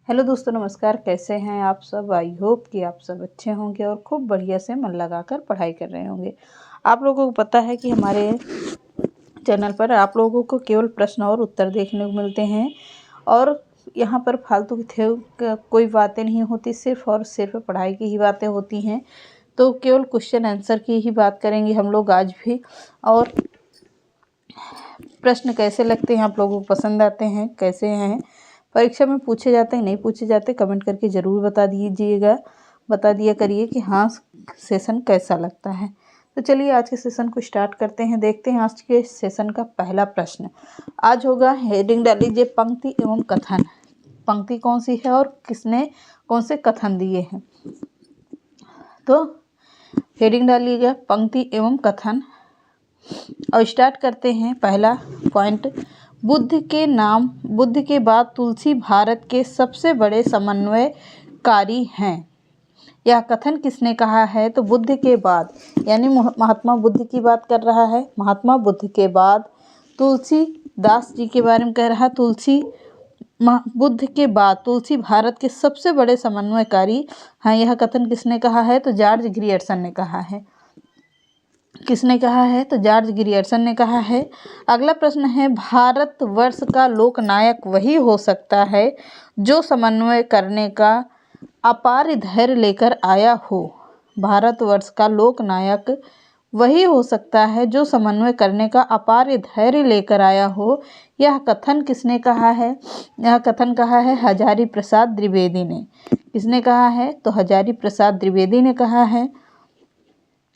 Hello दोस्तों, नमस्कार। कैसे हैं आप सब? आई होप कि आप सब अच्छे होंगे और खूब बढ़िया से मन लगाकर पढ़ाई कर रहे होंगे। आप लोगों को पता है कि हमारे चैनल पर आप लोगों को केवल प्रश्न और उत्तर देखने को मिलते हैं और यहाँ पर फालतू की कोई बातें नहीं होती, सिर्फ और सिर्फ पढ़ाई की ही बातें होती हैं। तो केवल क्वेश्चन आंसर की ही बात करेंगे हम लोग आज भी। और प्रश्न कैसे लगते हैं, आप लोगों को पसंद आते हैं, कैसे हैं, परीक्षा में पूछे जाते हैं नहीं पूछे जाते, कमेंट करके ज़रूर बता दिया करिए कि हाँ सेशन कैसा लगता है। तो चलिए आज के सेशन को स्टार्ट करते हैं। देखते हैं आज के सेशन का पहला प्रश्न। आज होगा, हेडिंग डाल लीजिए, पंक्ति एवं कथन। पंक्ति कौन सी है और किसने कौन से कथन दिए हैं। तो हेडिंग डालिएगा पंक्ति एवं कथन और स्टार्ट करते हैं। पहला पॉइंट, बुद्ध के बाद तुलसी भारत के सबसे बड़े समन्वयकारी हैं। यह कथन किसने कहा है? तो बुद्ध के बाद, यानी महात्मा बुद्ध की बात कर रहा है। महात्मा बुद्ध के बाद तुलसीदास जी के बारे में कह रहा है। बुद्ध के बाद तुलसी भारत के सबसे बड़े समन्वयकारी हैं। यह कथन किसने कहा है? तो जॉर्ज ग्रियर्सन ने कहा है। किसने कहा है? तो जॉर्ज ग्रियर्सन ने कहा है। अगला प्रश्न है, भारतवर्ष का लोकनायक वही हो सकता है जो समन्वय करने का अपार धैर्य लेकर आया हो। भारतवर्ष का लोकनायक वही हो सकता है जो समन्वय करने का अपार धैर्य लेकर आया हो। यह कथन किसने कहा है? यह कथन कहा है हजारी प्रसाद द्विवेदी ने। किसने कहा है? तो हजारी प्रसाद द्विवेदी ने कहा है।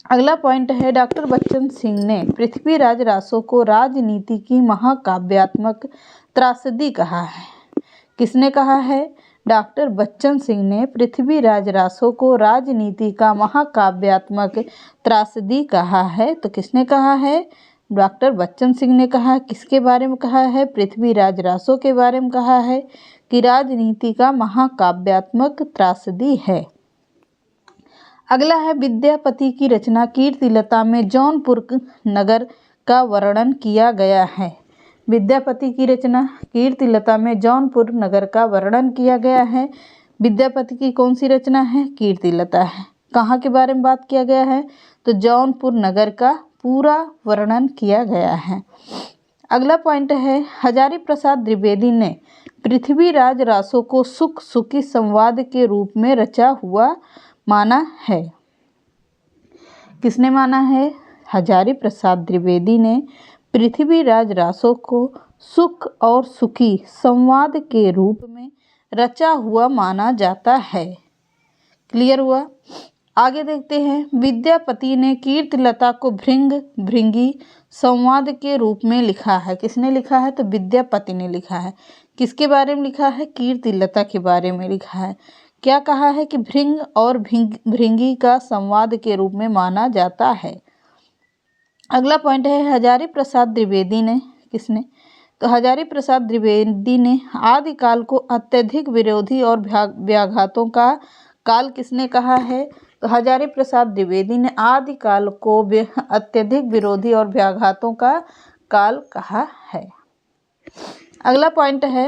अगला पॉइंट है, डॉक्टर बच्चन सिंह ने पृथ्वीराज रासो को राजनीति की महाकाव्यात्मक त्रासदी कहा है। किसने कहा है? डॉक्टर बच्चन सिंह ने पृथ्वीराज रासो को राजनीति का महाकाव्यात्मक त्रासदी कहा है। तो किसने कहा है? डॉक्टर बच्चन सिंह ने कहा। किसके बारे में कहा है? पृथ्वीराज रासो के बारे में कहा है कि राजनीति का महाकाव्यात्मक त्रासदी है। अगला है, विद्यापति की रचना कीर्तिलता में जौनपुर नगर का वर्णन किया गया है। विद्यापति की रचना कीर्तिलता में जौनपुर नगर का वर्णन किया गया है। विद्यापति की कौन सी रचना है? कीर्तिलता है। कहाँ के बारे में बात किया गया है? तो जौनपुर नगर का पूरा वर्णन किया गया है। अगला पॉइंट है, हजारी प्रसाद द्विवेदी ने पृथ्वीराज रासो को सुख सुखी संवाद के रूप में रचा हुआ माना है। किसने माना है? हजारी प्रसाद द्विवेदी ने पृथ्वीराज रासो को सुख और सुखी संवाद के रूप में रचा हुआ माना जाता है। क्लियर हुआ? आगे देखते हैं, विद्यापति ने कीर्तिलता को भृंग भृंगी संवाद के रूप में लिखा है। किसने लिखा है? तो विद्यापति ने लिखा है। किसके बारे में लिखा है? कीर्तिलता के बारे में लिखा है। क्या कहा है? कि भृंग और भृंगी का संवाद के रूप में माना जाता है। अगला पॉइंट है, हजारी प्रसाद द्विवेदी ने, किसने? तो हजारी प्रसाद द्विवेदी ने आदिकाल को अत्यधिक विरोधी और व्याघातों का काल किसने कहा है? तो हजारी प्रसाद द्विवेदी ने आदिकाल को अत्यधिक विरोधी और व्याघातों का काल कहा है। अगला पॉइंट है,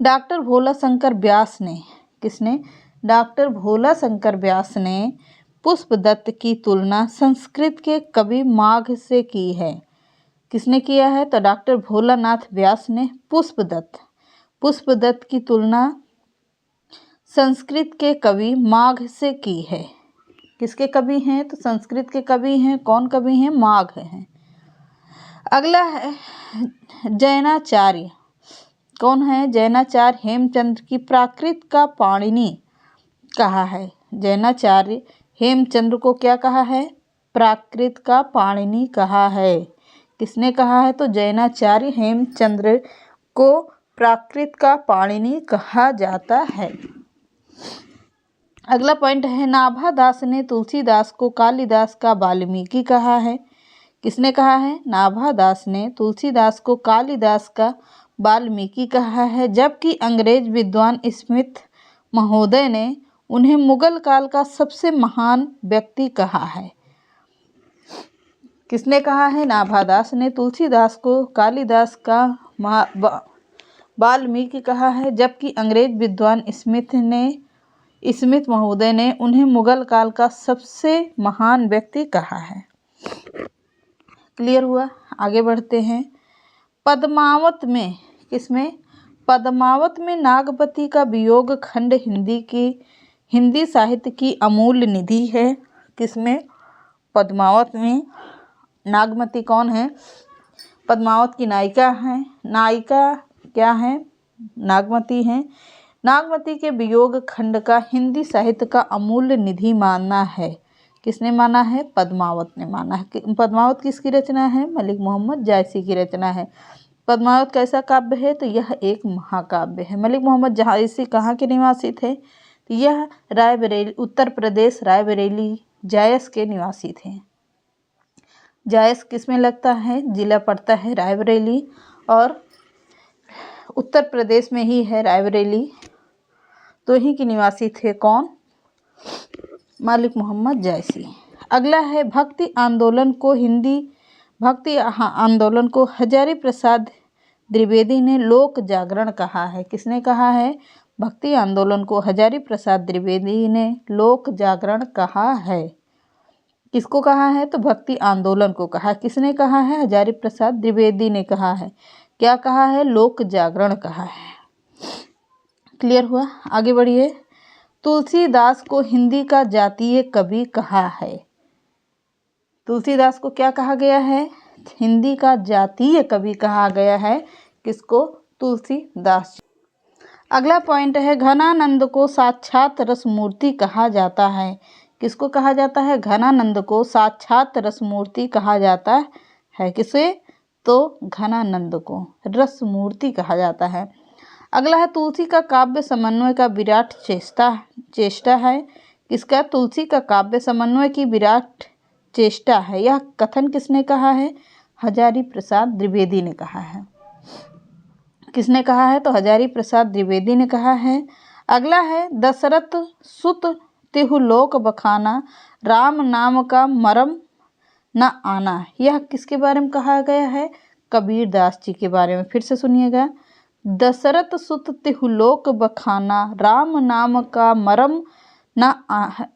डॉक्टर भोला शंकर व्यास ने, किसने? डॉक्टर भोला शंकर व्यास ने पुष्पदत्त की तुलना संस्कृत के कवि माघ से की है। किसने किया है? तो डॉक्टर भोलानाथ व्यास ने पुष्पदत्त की तुलना संस्कृत के कवि माघ से की है। किसके कवि हैं? तो संस्कृत के कवि हैं। कौन कवि हैं? माघ हैं। अगला है, जैनाचार्य। कौन है? जैनाचार्य हेमचंद्र की प्राकृत का पाणिनि कहा है। जैनाचार्य हेमचंद्र को क्या कहा है? प्राकृत का पाणिनि कहा है। किसने कहा है? तो जैनाचार्य हेमचंद्र को प्राकृत का पाणिनि कहा जाता है। अगला पॉइंट है, नाभादास ने तुलसीदास को कालिदास का वाल्मीकि कहा है। किसने कहा है? नाभादास ने तुलसीदास को कालिदास का वाल्मीकि कहा है, जबकि अंग्रेज विद्वान स्मिथ महोदय ने उन्हें मुगल काल का सबसे महान व्यक्ति कहा है। किसने कहा है? नाभादास ने तुलसीदास को कालिदास का वाल्मीकि कहा है, जबकि अंग्रेज विद्वान स्मिथ महोदय ने उन्हें मुगल काल का सबसे महान व्यक्ति कहा है। क्लियर हुआ? आगे बढ़ते हैं। पद्मावत में, किसमें? पद्मावत में नागपति का वियोग खंड हिंदी साहित्य की अमूल्य निधि है। किसमें? पद्मावत में। नागमती कौन है? पद्मावत की नायिका है। नायिका क्या है? नागमती है। नागमती के वियोग खंड का हिंदी साहित्य का अमूल्य निधि माना है। किसने माना है? पद्मावत ने माना है। पद्मावत किसकी रचना है? मलिक मोहम्मद जायसी की रचना है। पद्मावत कैसा काव्य है? तो यह एक महाकाव्य है। मलिक मोहम्मद जायसी कहाँ के निवासी थे? तो यह रायबरेली, उत्तर प्रदेश रायबरेली जायस के निवासी थे। जायस किस में लगता है? जिला पड़ता है रायबरेली और उत्तर प्रदेश में ही है रायबरेली। तो ही के निवासी थे कौन? मलिक मोहम्मद जायसी। अगला है भक्ति आंदोलन को हजारी प्रसाद द्विवेदी ने लोक जागरण कहा है। किसने कहा है? भक्ति आंदोलन को हजारी प्रसाद द्विवेदी ने लोक जागरण कहा है। किसको कहा है? तो भक्ति आंदोलन को कहा। किसने कहा है? हजारी प्रसाद द्विवेदी ने कहा है। क्या कहा है? लोक जागरण कहा है। क्लियर हुआ? आगे बढ़िए। तुलसीदास को हिंदी का जातीय कवि कहा है। तुलसीदास को क्या कहा गया है? हिंदी का जातीय कवि कहा गया है। किसको? तुलसीदास। अगला पॉइंट है, घनानंद को साक्षात रसमूर्ति कहा जाता है। किसको कहा जाता है? घनानंद को साक्षात रसमूर्ति कहा जाता है। किसे? तो घनानंद को रसमूर्ति कहा जाता है। अगला है, तुलसी का काव्य समन्वय का विराट चेष्टा है। किसका? तुलसी का काव्य समन्वय की विराट चेष्टा है। यह कथन किसने कहा है? हजारी प्रसाद द्विवेदी ने कहा है। किसने कहा है? तो हजारी प्रसाद द्विवेदी ने कहा है। अगला है, दशरथ सुत तिहु लोक बखाना, राम नाम का मरम न आना। यह किसके बारे में कहा गया है? कबीर दास जी के बारे में। फिर से सुनिएगा। दशरथ सुत तिहु लोक बखाना, राम नाम का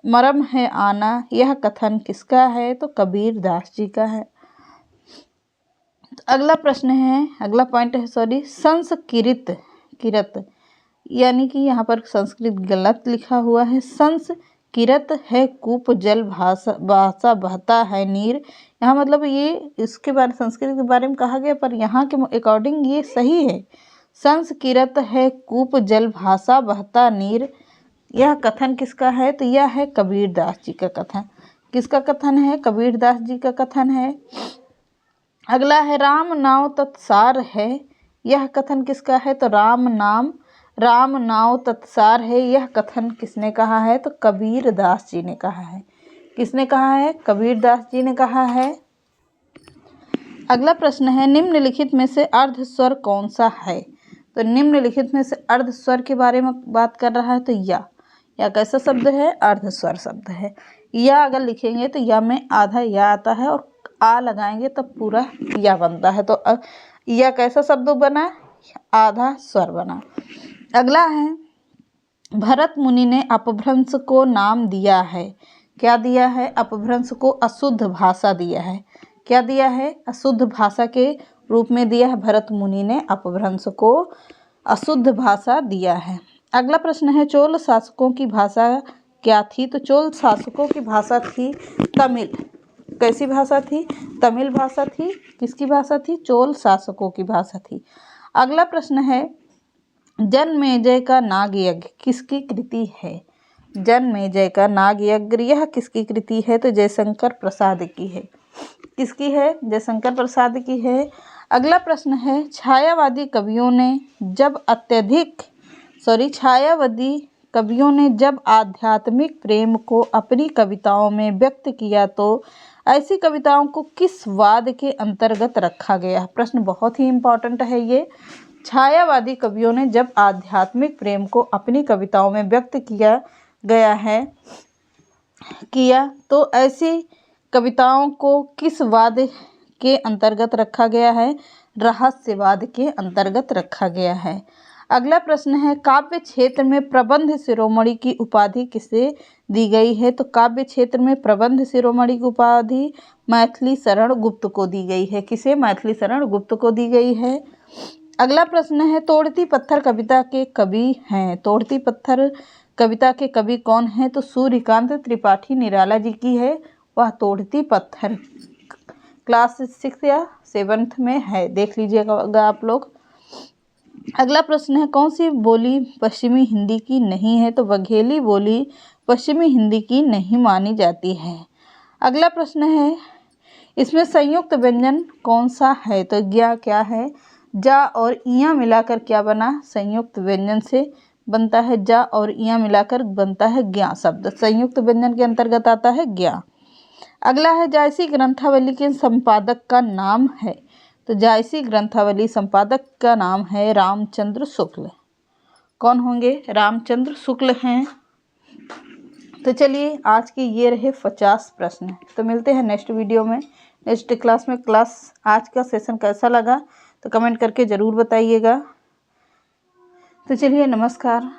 मरम है आना। यह कथन किसका है? तो कबीर दास जी का है। अगला प्रश्न है, अगला पॉइंट है, संस्कृत यानी कि यहाँ पर संस्कृत गलत लिखा हुआ है। संस्कृत है कूप जल भाषा बहता है नीर। यहाँ मतलब ये इसके बारे संस्कृत के बारे में कहा गया, पर यहाँ के अकॉर्डिंग ये सही है। संस्कृत है कूप जल भाषा बहता नीर। यह कथन किसका है? तो यह है कबीर दास जी का कथन। किसका कथन है? कबीर दास जी का कथन है। अगला है, राम नाव तत्सार है। यह कथन किसका है? तो राम नाव तत्सार है। यह कथन किसने कहा है? तो कबीर दास जी ने कहा है। किसने कहा है? कबीर दास जी ने कहा है। अगला प्रश्न है, निम्नलिखित में से अर्ध स्वर कौन सा है? तो निम्नलिखित में से अर्ध स्वर के बारे में बात कर रहा है। तो या कैसा शब्द है? अर्ध स्वर शब्द है। या अगर लिखेंगे तो या में आधा या आता है और आ लगाएंगे तब पूरा या बनता है। तो या कैसा शब्द बना? आधा स्वर बना। अगला है, भरत मुनि ने अपभ्रंश को नाम दिया है। क्या दिया है? अपभ्रंश को अशुद्ध भाषा दिया है। क्या दिया है? अशुद्ध भाषा के रूप में दिया है। भरत मुनि ने अपभ्रंश को अशुद्ध भाषा दिया है। अगला प्रश्न है, चोल शासकों की भाषा क्या थी? तो चोल शासकों की भाषा थी तमिल। कैसी भाषा थी? तमिल भाषा थी। किसकी भाषा थी? चोल शासकों की भाषा थी। अगला प्रश्न है, जनमेजय का नाग यज्ञ किसकी कृति है? जनमेजय का नाग यज्ञ यह किसकी कृति है? तो जयशंकर प्रसाद की है। किसकी है? जयशंकर प्रसाद की है। अगला प्रश्न है, छायावादी कवियों ने जब आध्यात्मिक प्रेम को अपनी कविताओं में व्यक्त किया तो ऐसी कविताओं को किस वाद के अंतर्गत रखा गया? प्रश्न बहुत ही इम्पोर्टेंट है ये। छायावादी कवियों ने जब आध्यात्मिक प्रेम को अपनी कविताओं में व्यक्त किया तो ऐसी कविताओं को किस वाद के अंतर्गत रखा गया है? रहस्यवाद के अंतर्गत रखा गया है। अगला प्रश्न है, काव्य क्षेत्र में प्रबंध शिरोमणि की उपाधि किसे दी गई है? तो काव्य क्षेत्र में प्रबंध शिरोमणि की उपाधि मैथिली शरण गुप्त को दी गई है। किसे? मैथिली शरण गुप्त को दी गई है। अगला प्रश्न है, तोड़ती पत्थर कविता के कवि हैं। तोड़ती पत्थर कविता के कवि कौन हैं? तो सूर्यकांत त्रिपाठी निराला जी की है वह तोड़ती पत्थर। क्लास 6 या 7 में है, देख लीजिएगा आप लोग। अगला प्रश्न है, कौन सी बोली पश्चिमी हिंदी की नहीं है? तो बघेली बोली पश्चिमी हिंदी की नहीं मानी जाती है। अगला प्रश्न है, इसमें संयुक्त व्यंजन कौन सा है? तो ज्ञा क्या है? जा और इया मिलाकर क्या बना? संयुक्त व्यंजन से बनता है जा और इया मिलाकर बनता है ज्ञा शब्द। संयुक्त व्यंजन के अंतर्गत आता है ज्ञा। अगला है, जायसी ग्रंथावली के संपादक का नाम है। तो जायसी ग्रंथावली संपादक का नाम है रामचंद्र शुक्ल। कौन होंगे? रामचंद्र शुक्ल हैं। तो चलिए, आज के ये रहे 50 प्रश्न। तो मिलते हैं नेक्स्ट वीडियो में, नेक्स्ट क्लास में। आज का सेशन कैसा लगा तो कमेंट करके ज़रूर बताइएगा। तो चलिए, नमस्कार।